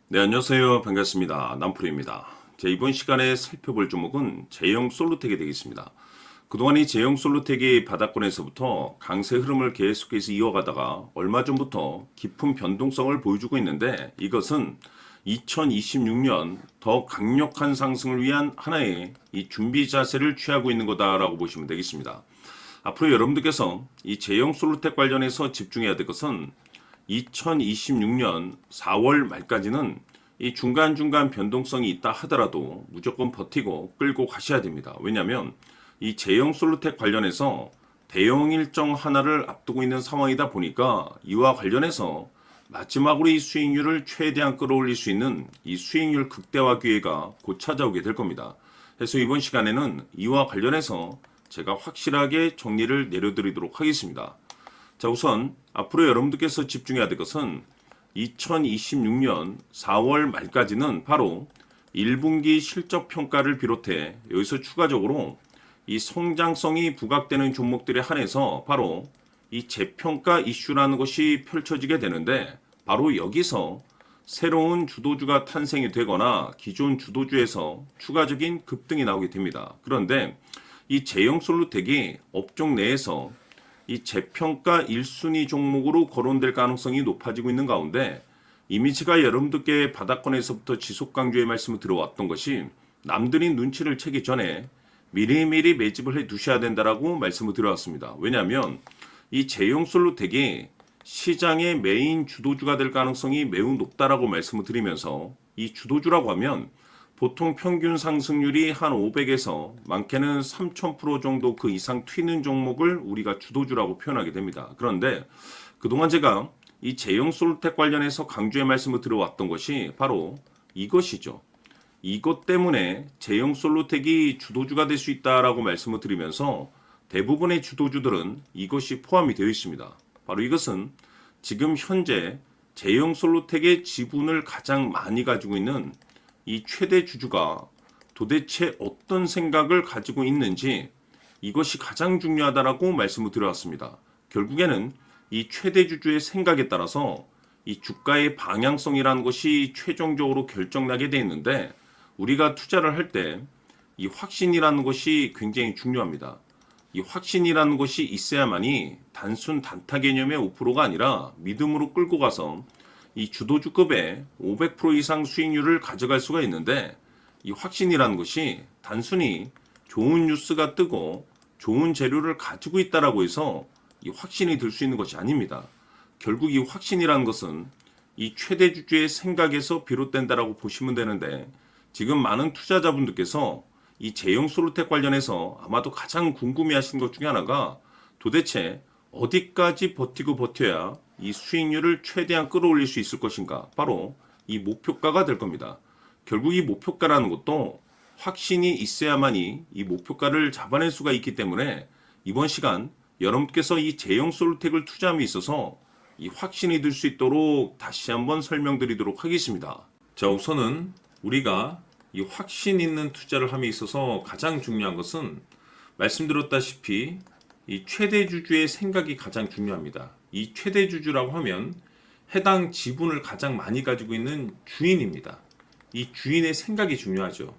네, 안녕하세요. 반갑습니다. 남프로입니다. 이번 시간에 살펴볼 종목은 제형 솔루텍이 되겠습니다. 그동안 이 제형 솔루텍이 바닥권에서부터 강세 흐름을 계속해서 이어가다가 얼마 전부터 깊은 변동성을 보여주고 있는데, 이것은 2026년 더 강력한 상승을 위한 하나의 이 준비 자세를 취하고 있는 거다라고 보시면 되겠습니다. 앞으로 여러분들께서 이 제형 솔루텍 관련해서 집중해야 될 것은 2026년 4월 말까지는 이 중간중간 변동성이 있다 하더라도 무조건 버티고 끌고 가셔야 됩니다. 왜냐하면 이 제형 솔루텍 관련해서 대형 일정 하나를 앞두고 있는 상황이다 보니까 이와 관련해서 마지막으로 이 수익률을 최대한 끌어올릴 수 있는 이 수익률 극대화 기회가 곧 찾아오게 될 겁니다. 그래서 이번 시간에는 이와 관련해서 제가 확실하게 정리를 내려드리도록 하겠습니다. 자, 우선 앞으로 여러분들께서 집중해야 될 것은 2026년 4월 말까지는 바로 1분기 실적 평가를 비롯해 여기서 추가적으로 이 성장성이 부각되는 종목들에 한해서 바로 이 재평가 이슈라는 것이 펼쳐지게 되는데, 바로 여기서 새로운 주도주가 탄생이 되거나 기존 주도주에서 추가적인 급등이 나오게 됩니다. 그런데 이 제형 솔루텍이 업종 내에서 이 재평가 1순위 종목으로 거론될 가능성이 높아지고 있는 가운데, 이미 제가 여러분들께 바닥권에서부터 지속 강조의 말씀을 들어왔던 것이 남들이 눈치를 채기 전에 미리미리 매집을 해 두셔야 된다라고 말씀을 드려왔습니다. 왜냐하면 이 제형 솔루텍이 시장의 메인 주도주가 될 가능성이 매우 높다라고 말씀을 드리면서, 이 주도주라고 하면 보통 평균 상승률이 한 500에서 많게는 3000% 정도 그 이상 튀는 종목을 우리가 주도주라고 표현하게 됩니다. 그런데 그동안 제가 이 제형 솔루텍 관련해서 강조의 말씀을 들어왔던 것이 바로 이것이죠. 이것 때문에 제형 솔루텍이 주도주가 될 수 있다라고 말씀을 드리면서 대부분의 주도주들은 이것이 포함이 되어 있습니다. 바로 이것은 지금 현재 제형 솔루텍의 지분을 가장 많이 가지고 있는 이 최대 주주가 도대체 어떤 생각을 가지고 있는지, 이것이 가장 중요하다라고 말씀을 드려왔습니다. 결국에는 이 최대 주주의 생각에 따라서 이 주가의 방향성이라는 것이 최종적으로 결정나게 되어 있는데, 우리가 투자를 할 때 이 확신이라는 것이 굉장히 중요합니다. 이 확신이라는 것이 있어야만이 단순 단타 개념의 5%가 아니라 믿음으로 끌고 가서 이 주도주급의 500% 이상 수익률을 가져갈 수가 있는데, 이 확신이라는 것이 단순히 좋은 뉴스가 뜨고 좋은 재료를 가지고 있다라고 해서 이 확신이 들 수 있는 것이 아닙니다. 결국 이 확신이라는 것은 이 최대 주주의 생각에서 비롯된다라고 보시면 되는데, 지금 많은 투자자분들께서 이 제형 솔루텍 관련해서 아마도 가장 궁금해하시는 것 중에 하나가 도대체 어디까지 버티고 버텨야 이 수익률을 최대한 끌어올릴 수 있을 것인가, 바로 이 목표가가 될 겁니다. 결국 이 목표가라는 것도 확신이 있어야만이 이 목표가를 잡아낼 수가 있기 때문에 이번 시간 여러분께서 이 제형 솔루텍을 투자함에 있어서 이 확신이 들 수 있도록 다시 한번 설명드리도록 하겠습니다. 자, 우선은 우리가 이 확신 있는 투자를 함에 있어서 가장 중요한 것은 말씀드렸다시피 이 최대 주주의 생각이 가장 중요합니다. 이 최대 주주라고 하면 해당 지분을 가장 많이 가지고 있는 주인입니다. 이 주인의 생각이 중요하죠.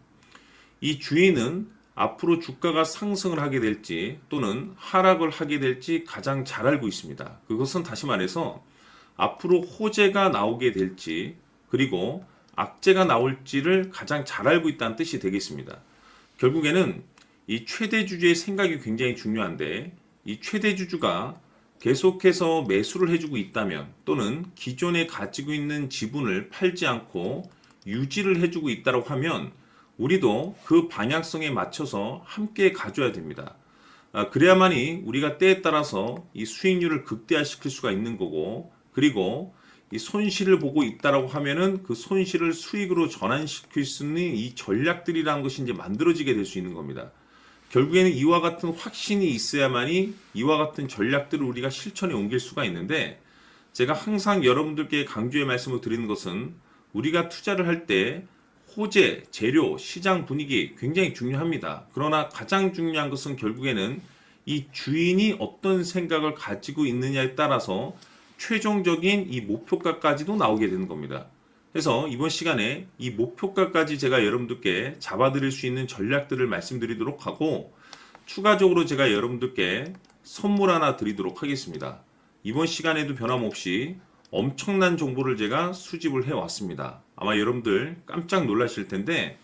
이 주인은 앞으로 주가가 상승을 하게 될지 또는 하락을 하게 될지 가장 잘 알고 있습니다. 그것은 다시 말해서 앞으로 호재가 나오게 될지 그리고 악재가 나올지를 가장 잘 알고 있다는 뜻이 되겠습니다. 결국에는 이 최대 주주의 생각이 굉장히 중요한데, 이 최대 주주가 계속해서 매수를 해주고 있다면 또는 기존에 가지고 있는 지분을 팔지 않고 유지를 해주고 있다고 하면 우리도 그 방향성에 맞춰서 함께 가져야 됩니다. 그래야만이 우리가 때에 따라서 이 수익률을 극대화시킬 수가 있는 거고, 그리고 이 손실을 보고 있다라고 하면은 그 손실을 수익으로 전환시킬 수 있는 이 전략들이라는 것이 이제 만들어지게 될 수 있는 겁니다. 결국에는 이와 같은 확신이 있어야만이 이와 같은 전략들을 우리가 실천에 옮길 수가 있는데, 제가 항상 여러분들께 강조의 말씀을 드리는 것은 우리가 투자를 할 때 호재, 재료, 시장 분위기 굉장히 중요합니다. 그러나 가장 중요한 것은 결국에는 이 주인이 어떤 생각을 가지고 있느냐에 따라서 최종적인 이 목표가까지도 나오게 되는 겁니다. 그래서 이번 시간에 이 목표가까지 제가 여러분들께 잡아드릴 수 있는 전략들을 말씀드리도록 하고, 추가적으로 제가 여러분들께 선물 하나 드리도록 하겠습니다. 이번 시간에도 변함없이 엄청난 정보를 제가 수집을 해왔습니다. 아마 여러분들 깜짝 놀라실 텐데,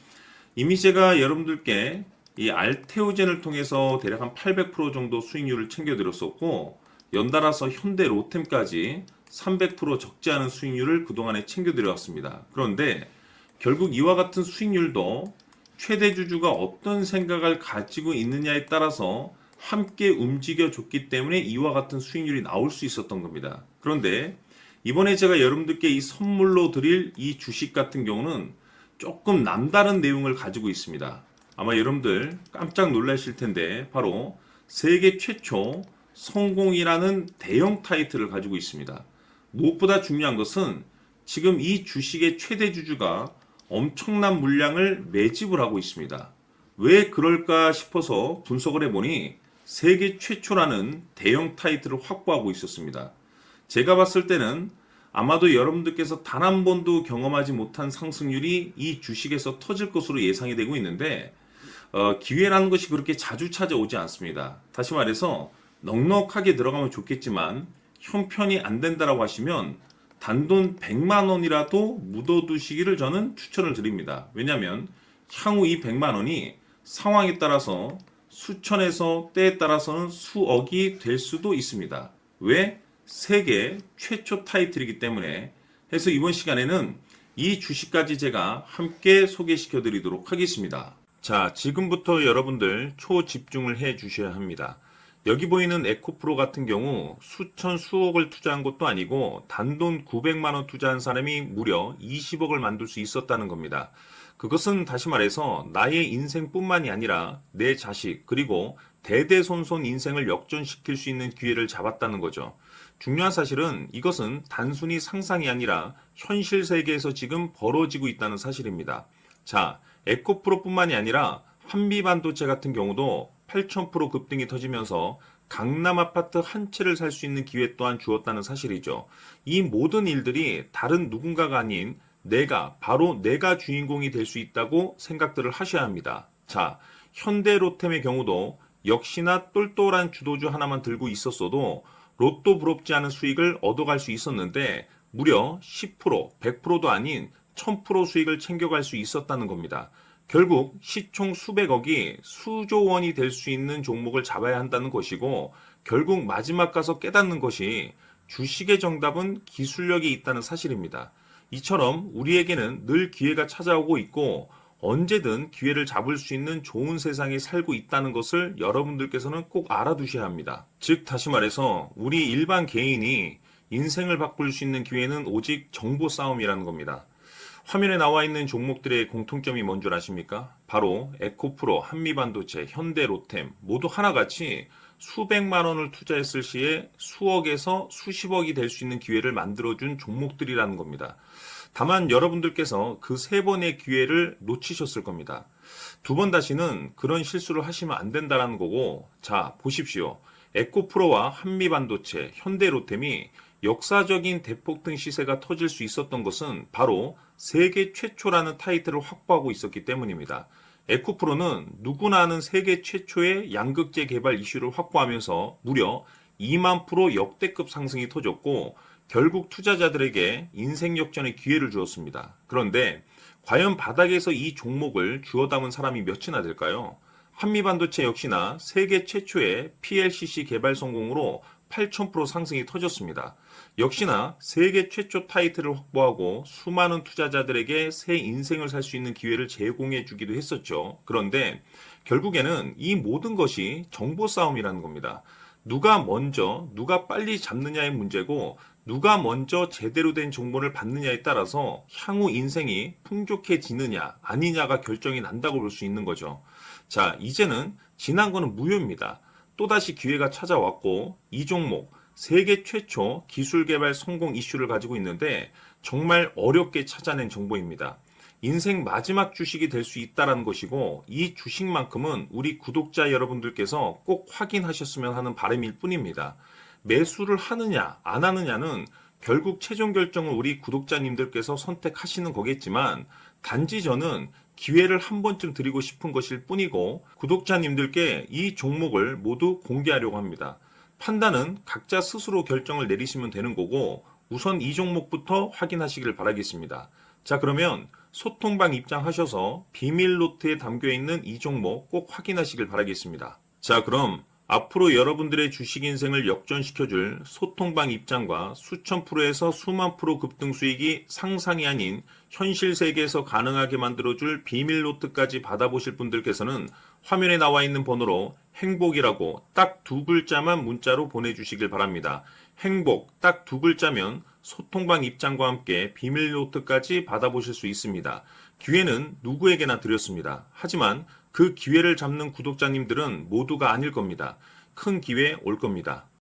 이미 제가 여러분들께 이 알테오젠을 통해서 대략 한 800% 정도 수익률을 챙겨드렸었고, 연달아서 현대 로템까지 300% 적지 않은 수익률을 그동안에 챙겨드려왔습니다. 그런데 결국 이와 같은 수익률도 최대 주주가 어떤 생각을 가지고 있느냐에 따라서 함께 움직여줬기 때문에 이와 같은 수익률이 나올 수 있었던 겁니다. 그런데 이번에 제가 여러분들께 이 선물로 드릴 이 주식 같은 경우는 조금 남다른 내용을 가지고 있습니다. 아마 여러분들 깜짝 놀라실 텐데, 바로 세계 최초 성공이라는 대형 타이틀을 가지고 있습니다. 무엇보다 중요한 것은 지금 이 주식의 최대 주주가 엄청난 물량을 매집을 하고 있습니다. 왜 그럴까 싶어서 분석을 해보니 세계 최초라는 대형 타이틀을 확보하고 있었습니다. 제가 봤을 때는 아마도 여러분들께서 단 한 번도 경험하지 못한 상승률이 이 주식에서 터질 것으로 예상이 되고 있는데, 기회라는 것이 그렇게 자주 찾아오지 않습니다. 다시 말해서 넉넉하게 들어가면 좋겠지만 형편이 안 된다라고 하시면 단돈 100만 원이라도 묻어두시기를 저는 추천을 드립니다. 왜냐하면 향후 이 100만 원이 상황에 따라서 수천에서 때에 따라서는 수억이 될 수도 있습니다. 왜? 세계 최초 타이틀이기 때문에. 해서 이번 시간에는 이 주식까지 제가 함께 소개시켜 드리도록 하겠습니다. 자, 지금부터 여러분들 초집중을 해 주셔야 합니다. 여기 보이는 에코프로 같은 경우 수천 수억을 투자한 것도 아니고 단돈 900만 원 투자한 사람이 무려 20억을 만들 수 있었다는 겁니다. 그것은 다시 말해서 나의 인생뿐만이 아니라 내 자식 그리고 대대손손 인생을 역전시킬 수 있는 기회를 잡았다는 거죠. 중요한 사실은 이것은 단순히 상상이 아니라 현실 세계에서 지금 벌어지고 있다는 사실입니다. 자, 에코프로뿐만이 아니라 한미반도체 같은 경우도 8,000% 급등이 터지면서 강남 아파트 한 채를 살 수 있는 기회 또한 주었다는 사실이죠. 이 모든 일들이 다른 누군가가 아닌 바로 내가 주인공이 될 수 있다고 생각들을 하셔야 합니다. 자, 현대로템의 경우도 역시나 똘똘한 주도주 하나만 들고 있었어도 로또 부럽지 않은 수익을 얻어갈 수 있었는데 무려 10%, 100%도 아닌 1000% 수익을 챙겨갈 수 있었다는 겁니다. 결국 시총 수백억이 수조 원이 될 수 있는 종목을 잡아야 한다는 것이고, 결국 마지막 가서 깨닫는 것이 주식의 정답은 기술력이 있다는 사실입니다. 이처럼 우리에게는 늘 기회가 찾아오고 있고 언제든 기회를 잡을 수 있는 좋은 세상에 살고 있다는 것을 여러분들께서는 꼭 알아두셔야 합니다. 즉 다시 말해서 우리 일반 개인이 인생을 바꿀 수 있는 기회는 오직 정보 싸움이라는 겁니다. 화면에 나와 있는 종목들의 공통점이 뭔 줄 아십니까? 바로 에코프로, 한미반도체, 현대로템 모두 하나같이 수백만 원을 투자했을 시에 수억에서 수십억이 될 수 있는 기회를 만들어준 종목들이라는 겁니다. 다만 여러분들께서 그 세 번의 기회를 놓치셨을 겁니다. 두 번 다시는 그런 실수를 하시면 안 된다는 거고, 자 보십시오. 에코프로와 한미반도체, 현대로템이 역사적인 대폭등 시세가 터질 수 있었던 것은 바로 세계 최초라는 타이틀을 확보하고 있었기 때문입니다. 에코프로는 누구나 아는 세계 최초의 양극재 개발 이슈를 확보하면서 무려 2만 프로 역대급 상승이 터졌고 결국 투자자들에게 인생 역전의 기회를 주었습니다. 그런데 과연 바닥에서 이 종목을 주워 담은 사람이 몇이나 될까요? 한미반도체 역시나 세계 최초의 PLCC 개발 성공으로 8,000% 상승이 터졌습니다. 역시나 세계 최초 타이틀을 확보하고 수많은 투자자들에게 새 인생을 살 수 있는 기회를 제공해 주기도 했었죠. 그런데 결국에는 이 모든 것이 정보 싸움이라는 겁니다. 누가 먼저, 누가 빨리 잡느냐의 문제고 누가 먼저 제대로 된 정보를 받느냐에 따라서 향후 인생이 풍족해지느냐 아니냐가 결정이 난다고 볼 수 있는 거죠. 자, 이제는 지난 거는 무효입니다. 또다시 기회가 찾아왔고 이 종목 세계 최초 기술 개발 성공 이슈를 가지고 있는데 정말 어렵게 찾아낸 정보입니다. 인생 마지막 주식이 될 수 있다는 것이고 이 주식만큼은 우리 구독자 여러분들께서 꼭 확인하셨으면 하는 바람일 뿐입니다. 매수를 하느냐 안 하느냐는 결국 최종 결정을 우리 구독자님들께서 선택하시는 거겠지만 단지 저는 기회를 한 번쯤 드리고 싶은 것일 뿐이고 구독자님들께 이 종목을 모두 공개하려고 합니다. 판단은 각자 스스로 결정을 내리시면 되는 거고 우선 이 종목부터 확인하시길 바라겠습니다. 자, 그러면 소통방 입장하셔서 비밀 노트에 담겨 있는 이 종목 꼭 확인하시길 바라겠습니다. 자, 그럼 앞으로 여러분들의 주식 인생을 역전시켜줄 소통방 입장과 수천 프로에서 수만 프로 급등 수익이 상상이 아닌 현실 세계에서 가능하게 만들어줄 비밀 노트까지 받아보실 분들께서는 화면에 나와 있는 번호로 행복이라고 딱 두 글자만 문자로 보내주시길 바랍니다. 행복 딱 두 글자면 소통방 입장과 함께 비밀 노트까지 받아보실 수 있습니다. 기회는 누구에게나 드렸습니다. 하지만 그 기회를 잡는 구독자님들은 모두가 아닐 겁니다. 큰 기회 올 겁니다.